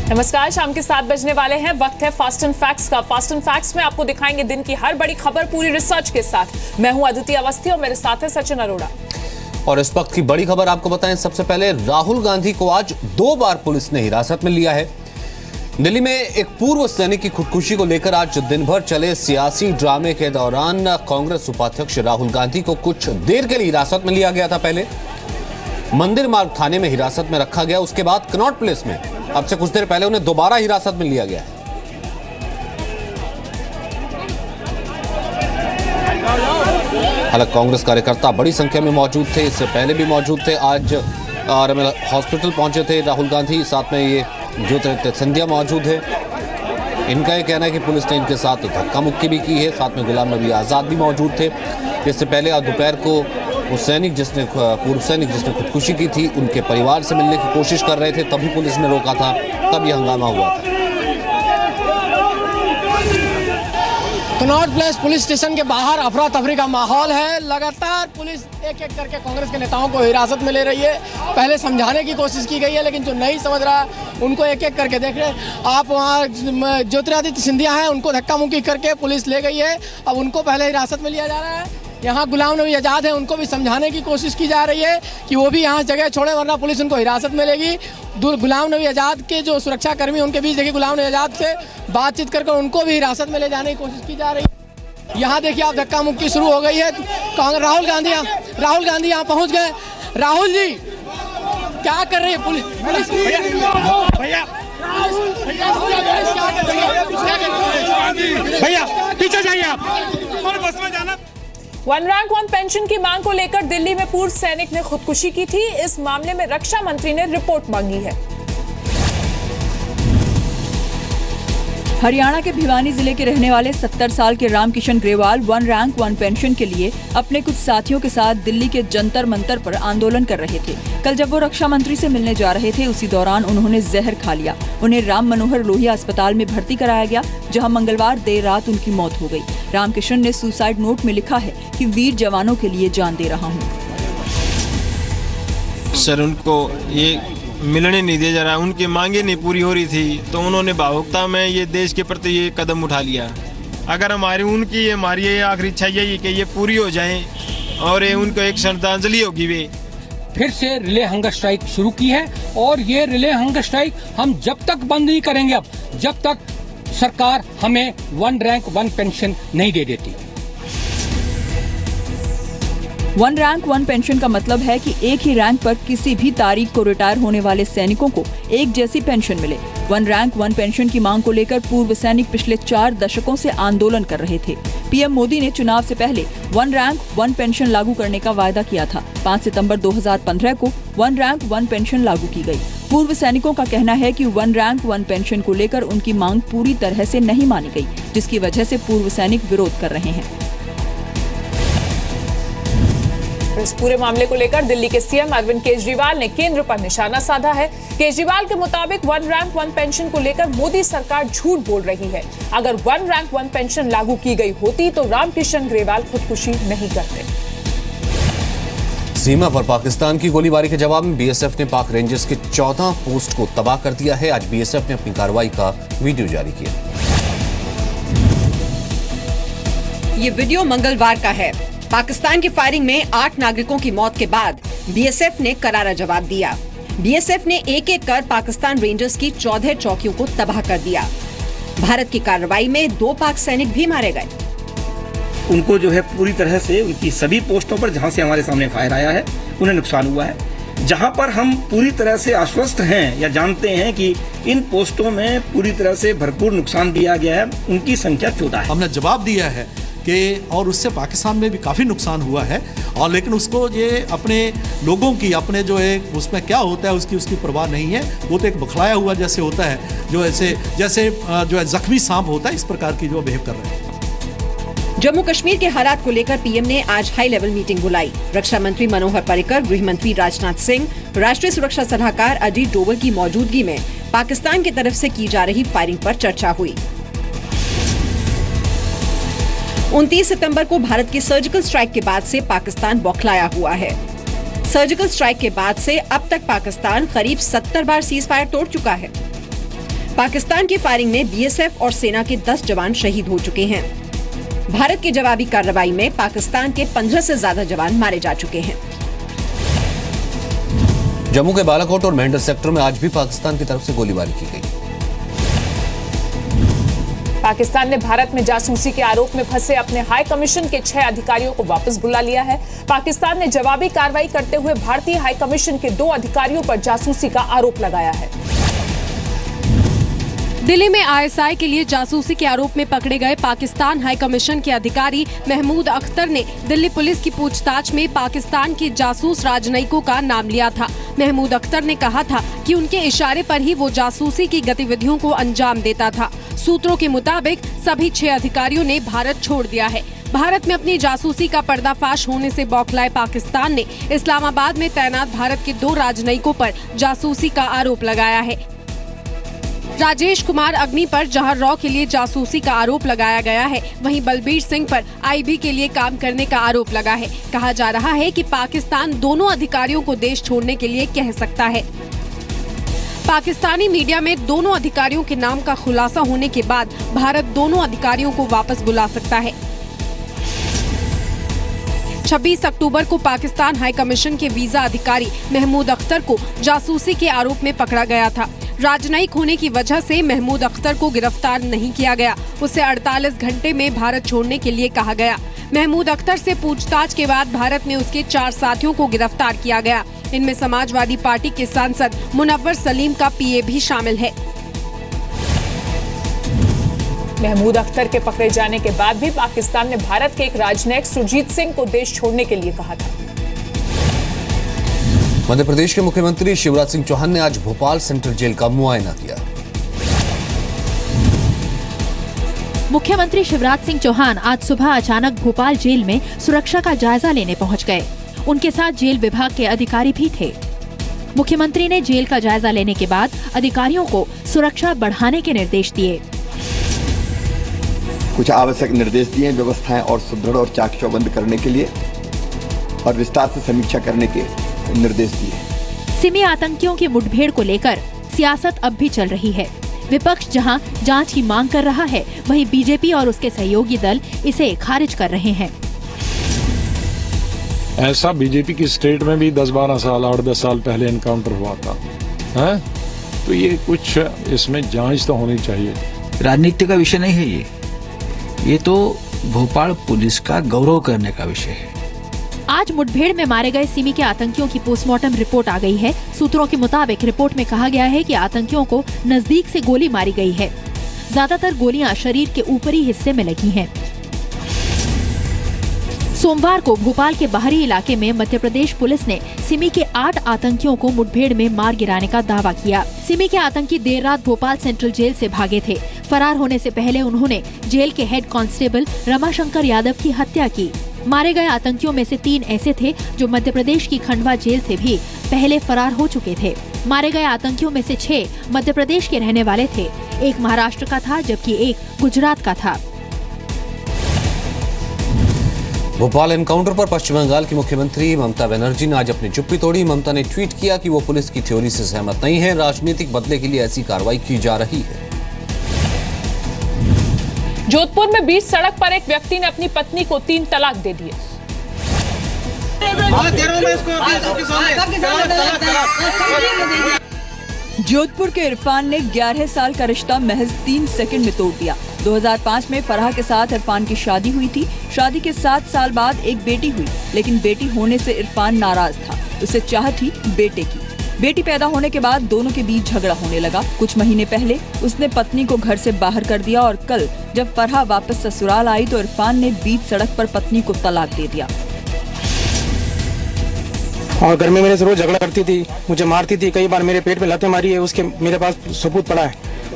नमस्कार, शाम के 7 बजने वाले हैं। वक्त है फास्ट एंड फैक्ट्स का। फास्ट एंड फैक्ट्स में आपको दिखाएंगे दिन की हर बड़ी खबर पूरी रिसर्च के साथ। मैं हूं अदिति अवस्थी और मेरे साथ है सचिन अरोड़ा। और इस वक्त की बड़ी खबर आपको बताएं। सबसे पहले राहुल गांधी को आज 2 बार पुलिस ने हिरासत में लिया है। दिल्ली में एक पूर्व सैनिक की खुदकुशी को लेकर आज दिन भर चले सियासी ड्रामे के दौरान कांग्रेस उपाध्यक्ष राहुल गांधी को कुछ देर के लिए हिरासत में लिया गया था। पहले मंदिर मार्ग थाने में हिरासत में रखा गया, उसके बाद कनॉट प्लेस में अब से कुछ देर पहले उन्हें दोबारा हिरासत में लिया गया है। हालांकि कांग्रेस कार्यकर्ता बड़ी संख्या में मौजूद थे, इससे पहले भी मौजूद थे। आज हॉस्पिटल पहुंचे थे राहुल गांधी, साथ में ये ज्योतिरादित्य सिंधिया मौजूद है। इनका ये कहना है कि पुलिस ने इनके साथ धक्का मुक्की भी की है। साथ में गुलाम नबी आज़ाद भी मौजूद थे। इससे पहले आज दोपहर को वो पूर्व सैनिक जिसने खुदकुशी की थी, उनके परिवार से मिलने की कोशिश कर रहे थे, तभी पुलिस ने रोका था, तब यह हंगामा हुआ था। कनॉट प्लेस पुलिस स्टेशन के बाहर अफरा तफरी का माहौल है। लगातार पुलिस एक एक करके कांग्रेस के नेताओं को हिरासत में ले रही है। पहले समझाने की कोशिश की गई है, लेकिन जो नहीं समझ रहा उनको एक एक करके देख रहे हैं आप। वहाँ ज्योतिरादित्य सिंधिया हैं, उनको धक्का मुक्की करके पुलिस ले गई है। अब उनको पहले हिरासत में लिया जा रहा है। यहाँ गुलाम नबी आज़ाद है, उनको भी समझाने की कोशिश की जा रही है कि वो भी यहाँ जगह छोड़े, वरना पुलिस उनको हिरासत में लेगी। गुलाम नबी आज़ाद के जो सुरक्षा कर्मी उनके बीच देखिए, गुलाम नबी आज़ाद से बातचीत करके उनको भी हिरासत में ले जाने की कोशिश की जा रही है। यहाँ देखिए आप, धक्का मुक्की शुरू हो गई है। राहुल गांधी यहाँ पहुँच गए। राहुल जी क्या कर रही है पुलिस? भैया पीछे जाइए आप, बस में जाना। वन रैंक वन पेंशन की मांग को लेकर दिल्ली में पूर्व सैनिक ने खुदकुशी की थी। इस मामले में रक्षा मंत्री ने रिपोर्ट मांगी है। हरियाणा के भिवानी जिले के रहने वाले 70 साल के Ramkishan Grewal one rank one pension के लिए अपने कुछ साथियों के साथ दिल्ली के जंतर मंतर पर आंदोलन कर रहे थे। कल जब वो रक्षा मंत्री से मिलने जा रहे थे, उसी दौरान उन्होंने जहर खा लिया। उन्हें राम मनोहर लोहिया अस्पताल में भर्ती कराया गया, जहां मंगलवार देर रात उनकी मौत हो गई। रामकिशन ने सुसाइड नोट में लिखा है कि वीर जवानों के लिए जान दे रहा हूँ। सर, उनको ये मिलने नहीं दिया जा रहा, उनकी मांगे नहीं पूरी हो रही थी, तो उन्होंने भावुकता में ये देश के प्रति ये कदम उठा लिया। अगर हमारी ये आखिरी इच्छा यही कि ये पूरी हो जाए और ये उनको एक श्रद्धांजलि होगी। वे फिर से रिले हंगर स्ट्राइक शुरू की है और ये रिले हंगर स्ट्राइक हम जब तक बंद नहीं करेंगे, अब जब तक सरकार हमें वन रैंक वन पेंशन नहीं दे देती। वन रैंक वन पेंशन का मतलब है कि एक ही रैंक पर किसी भी तारीख को रिटायर होने वाले सैनिकों को एक जैसी पेंशन मिले। वन रैंक वन पेंशन की मांग को लेकर पूर्व सैनिक पिछले 4 दशकों से आंदोलन कर रहे थे। पीएम मोदी ने चुनाव से पहले वन रैंक वन पेंशन लागू करने का वायदा किया था। 5 सितंबर 2015 को वन रैंक वन पेंशन लागू की गई। पूर्व सैनिकों का कहना है कि वन रैंक वन पेंशन को लेकर उनकी मांग पूरी तरह से नहीं मानी गई, जिसकी वजह से पूर्व सैनिक विरोध कर रहे हैं। इस पूरे मामले को लेकर दिल्ली के सीएम अरविंद केजरीवाल ने केंद्र पर निशाना साधा है। केजरीवाल के मुताबिक वन रैंक वन पेंशन को लेकर मोदी सरकार झूठ बोल रही है। अगर वन रैंक वन पेंशन लागू की गई होती तो रामकिशन ग्रेवाल खुदकुशी नहीं करते। सीमा पर पाकिस्तान की गोलीबारी के जवाब में बीएसएफ ने पाक रेंजर्स के 14 पोस्ट को तबाह कर दिया है। आज बीएसएफ ने अपनी कार्रवाई का वीडियो जारी किया। ये वीडियो मंगलवार का है। पाकिस्तान की फायरिंग में 8 नागरिकों की मौत के बाद बीएसएफ ने करारा जवाब दिया। बीएसएफ ने एक एक कर पाकिस्तान रेंजर्स की 14 चौकियों को तबाह कर दिया। भारत की कार्रवाई में 2 पाक सैनिक भी मारे गए। उनको जो है पूरी तरह से उनकी सभी पोस्टों पर जहां से हमारे सामने फायर आया है उन्हें नुकसान हुआ है। जहां पर हम पूरी तरह से आश्वस्त हैं या जानते हैं कि इन पोस्टों में पूरी तरह से भरपूर नुकसान दिया गया है, उनकी संख्या 14 है। हमने जवाब दिया है कि और उससे पाकिस्तान में भी काफ़ी नुकसान हुआ है, और लेकिन उसको ये अपने लोगों की अपने जो है उसमें क्या होता है उसकी परवाह नहीं है। वो तो एक बखलाया हुआ जैसे होता है, जो ऐसे जैसे जो है जख्मी सांप होता है, इस प्रकार की जो बिहेव कर रहे हैं। जम्मू कश्मीर के हालात को लेकर पीएम ने आज हाई लेवल मीटिंग बुलाई। रक्षा मंत्री मनोहर पर्रिकर, गृह मंत्री राजनाथ सिंह, राष्ट्रीय सुरक्षा सलाहकार अजीत डोवल की मौजूदगी में पाकिस्तान की तरफ से की जा रही फायरिंग पर चर्चा हुई। 29 सितंबर को भारत की सर्जिकल स्ट्राइक के बाद से पाकिस्तान बौखलाया हुआ है। सर्जिकल स्ट्राइक के बाद से अब तक पाकिस्तान करीब 70 बार सीज फायर तोड़ चुका है। पाकिस्तान की फायरिंग में बीएसएफ और सेना के 10 जवान शहीद हो चुके हैं। भारत की जवाबी कार्रवाई में पाकिस्तान के 15 से ज्यादा जवान मारे जा चुके हैं। जम्मू के बालाकोट और मेंढर सेक्टर में आज भी पाकिस्तान की तरफ से गोलीबारी की गई। पाकिस्तान ने भारत में जासूसी के आरोप में फंसे अपने हाई कमीशन के 6 अधिकारियों को वापस बुला लिया है। पाकिस्तान ने जवाबी कार्रवाई करते हुए भारतीय हाई कमीशन के 2 अधिकारियों पर जासूसी का आरोप लगाया है। दिल्ली में आईएसआई के लिए जासूसी के आरोप में पकड़े गए पाकिस्तान हाई कमीशन के अधिकारी महमूद अख्तर ने दिल्ली पुलिस की पूछताछ में पाकिस्तान के जासूस राजनयिकों का नाम लिया था। महमूद अख्तर ने कहा था कि उनके इशारे पर ही वो जासूसी की गतिविधियों को अंजाम देता था। सूत्रों के मुताबिक सभी 6 अधिकारियों ने भारत छोड़ दिया है। भारत में अपनी जासूसी का पर्दाफाश होने से बौखलाए पाकिस्तान ने इस्लामाबाद में तैनात भारत के 2 राजनयिकों पर जासूसी का आरोप लगाया है। राजेश कुमार अग्नि पर जहां रॉ के लिए जासूसी का आरोप लगाया गया है, वहीं बलबीर सिंह पर आईबी के लिए काम करने का आरोप लगा है। कहा जा रहा है कि पाकिस्तान दोनों अधिकारियों को देश छोड़ने के लिए कह सकता है। पाकिस्तानी मीडिया में दोनों अधिकारियों के नाम का खुलासा होने के बाद भारत दोनों अधिकारियों को वापस बुला सकता है। 26 अक्टूबर को पाकिस्तान हाई कमीशन के वीजा अधिकारी महमूद अख्तर को जासूसी के आरोप में पकड़ा गया था। राजनयिक होने की वजह से महमूद अख्तर को गिरफ्तार नहीं किया गया। उसे 48 घंटे में भारत छोड़ने के लिए कहा गया। महमूद अख्तर से पूछताछ के बाद भारत में उसके 4 साथियों को गिरफ्तार किया गया। इनमें समाजवादी पार्टी के सांसद मुनव्वर सलीम का पीए भी शामिल है। महमूद अख्तर के पकड़े जाने के बाद भी पाकिस्तान ने भारत के एक राजनयिक सुरजीत सिंह को देश छोड़ने के लिए कहा था। मध्य प्रदेश के मुख्यमंत्री शिवराज सिंह चौहान ने आज भोपाल सेंट्रल जेल का मुआयना किया। मुख्यमंत्री शिवराज सिंह चौहान आज सुबह अचानक भोपाल जेल में सुरक्षा का जायजा लेने पहुंच गए। उनके साथ जेल विभाग के अधिकारी भी थे। मुख्यमंत्री ने जेल का जायजा लेने के बाद अधिकारियों को सुरक्षा बढ़ाने के निर्देश दिए। कुछ आवश्यक निर्देश दिए व्यवस्थाएं और सुदृढ़ और चाक चौबंद करने के लिए और विस्तार से समीक्षा करने के निर्देश दिए। सिमी आतंकियों की मुठभेड़ को लेकर सियासत अब भी चल रही है। विपक्ष जहां जांच की मांग कर रहा है, वहीं बीजेपी और उसके सहयोगी दल इसे खारिज कर रहे हैं। ऐसा बीजेपी की स्टेट में भी 10-12 साल 8-10 साल पहले एनकाउंटर हुआ था, है? तो ये कुछ इसमें जांच तो होनी चाहिए। राजनीति का विषय नहीं है ये तो भोपाल पुलिस का गौरव करने का विषय है। आज मुठभेड़ में मारे गए सिमी के आतंकियों की पोस्टमार्टम रिपोर्ट आ गई है। सूत्रों के मुताबिक रिपोर्ट में कहा गया है कि आतंकियों को नजदीक से गोली मारी गई है। ज्यादातर गोलियां शरीर के ऊपरी हिस्से में लगी हैं। सोमवार को भोपाल के बाहरी इलाके में मध्य प्रदेश पुलिस ने सिमी के 8 आतंकियों को मुठभेड़ में मार गिराने का दावा किया। सिमी के आतंकी देर रात भोपाल सेंट्रल जेल से भागे थे। फरार होने से पहले उन्होंने जेल के हेड कांस्टेबल रमाशंकर यादव की हत्या की। मारे गए आतंकियों में से 3 ऐसे थे जो मध्य प्रदेश की खंडवा जेल से भी पहले फरार हो चुके थे। मारे गए आतंकियों में से 6 मध्य प्रदेश के रहने वाले थे। एक महाराष्ट्र का था जबकि एक गुजरात का था। भोपाल एनकाउंटर पर पश्चिम बंगाल की मुख्यमंत्री ममता बनर्जी ने आज अपनी चुप्पी तोड़ी। ममता ने ट्वीट किया कि वो पुलिस की थ्योरी से सहमत नहीं है। राजनीतिक बदले के लिए ऐसी कार्रवाई की जा रही है। जोधपुर में बीच सड़क पर एक व्यक्ति ने अपनी पत्नी को 3 तलाक दे दिए। जोधपुर के इरफान ने 11 साल का रिश्ता महज 3 सेकंड में तोड़ दिया। 2005 में फराह के साथ इरफान की शादी हुई थी। शादी के 7 साल बाद एक बेटी हुई, लेकिन बेटी होने से इरफान नाराज था। उसे चाह थी बेटे की। बेटी पैदा होने के बाद दोनों के बीच झगड़ा होने लगा। कुछ महीने पहले उसने पत्नी को घर से बाहर कर दिया और कल जब फराह वापस ससुराल आई तो इरफान ने बीच सड़क पर पत्नी को तलाक दे दिया। और घर में मेरे से रोज झगड़ा करती थी, मुझे मारती थी, कई बार मेरे पेट में लातें मारी है। उसके मेरे पास सबूत पड़ा है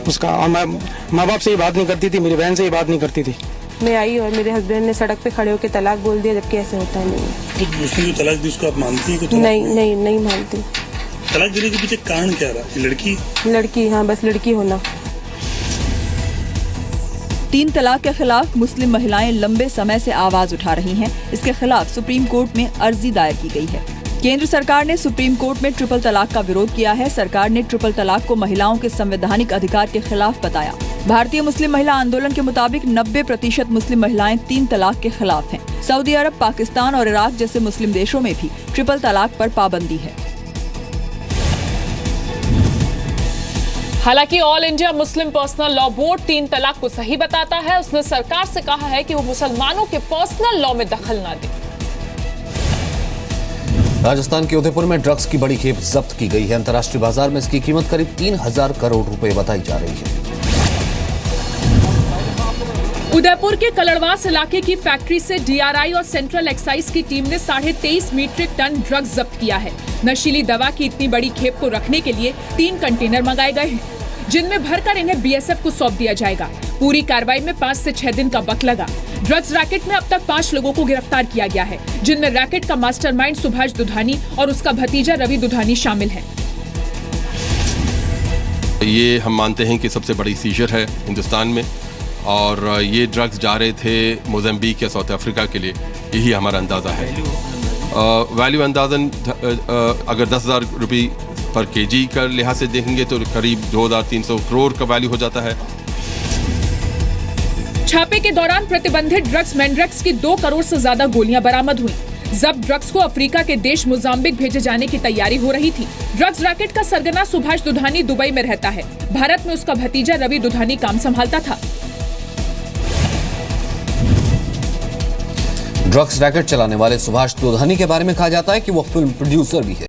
उसका। और मैं माँ बाप से ही बात नहीं करती थी, मेरी बहन से ही बात नहीं करती थी। मैं आई और मेरे हस्बैंड ने सड़क पे खड़े होकर तलाक बोल दिया, जबकि ऐसे होता नहीं है। तो उसने जो तलाक दी उसको आप मानती हैं? नहीं मानती। तलाक देने के पीछे कारण क्या रहा? लड़की, हाँ बस लड़की होना। 3 तलाक के खिलाफ मुस्लिम महिलाएं लंबे समय से आवाज उठा रही हैं। इसके खिलाफ सुप्रीम कोर्ट में अर्जी दायर की गई है। केंद्र सरकार ने सुप्रीम कोर्ट में ट्रिपल तलाक का विरोध किया है। सरकार ने ट्रिपल तलाक को महिलाओं के संवैधानिक अधिकार के खिलाफ बताया। भारतीय मुस्लिम महिला आंदोलन के मुताबिक 90% मुस्लिम महिलाएं 3 तलाक के खिलाफ हैं। सऊदी अरब, पाकिस्तान और इराक जैसे मुस्लिम देशों में भी ट्रिपल तलाक पर पाबंदी है। हालांकि all India Muslim personal law board 3 तलाक को सही बताता है। उसने सरकार से कहा है कि वो मुसलमानों के पर्सनल लॉ में दखल न दे। राजस्थान के उदयपुर में ड्रग्स की बड़ी खेप जब्त की गई है। अंतर्राष्ट्रीय बाजार में इसकी कीमत करीब 3000 करोड़ रुपए बताई जा रही है। उदयपुर के कलड़वास इलाके की फैक्ट्री से डीआरआई और सेंट्रल एक्साइज की टीम ने 23.5 मीट्रिक टन ड्रग्स जब्त किया है। नशीली दवा की इतनी बड़ी खेप को रखने के लिए 3 कंटेनर मंगाए गए हैं, जिनमें भरकर इन्हें बीएसएफ को सौंप दिया जाएगा। पूरी कार्रवाई में 5 से 6 दिन का वक्त लगा। ड्रग्स रैकेट में अब तक 5 लोगों को गिरफ्तार किया गया है, जिनमें रैकेट का मास्टरमाइंड सुभाष दुधानी और उसका भतीजा रवि दुधानी शामिल है। ये हम मानते हैं कि सबसे बड़ी सीजर है हिंदुस्तान में, और ये ड्रग्स जा रहे थे मोज़म्बिक या साउथ अफ्रीका के लिए, यही हमारा अंदाज़ा है। वैल्यू अंदाज़न अगर 10,000 रुपये पर केजी का लिहाज से देखेंगे तो करीब 2,300 करोड़ का वैल्यू हो जाता है। छापे के दौरान प्रतिबंधित ड्रग्स मैंड्रेक्स की 2 करोड़ से ज्यादा गोलियां बरामद हुई। जब्त ड्रग्स को अफ्रीका के देश मोजाम्बिक भेजे जाने की तैयारी हो रही थी। ड्रग्स रैकेट का सरगना सुभाष दुधानी दुबई में रहता है। भारत में उसका भतीजा रवि दुधानी काम संभालता था। ड्रग्स रैकेट चलाने वाले सुभाष दुधानी के बारे में कहा जाता है कि वो फिल्म प्रोड्यूसर भी है।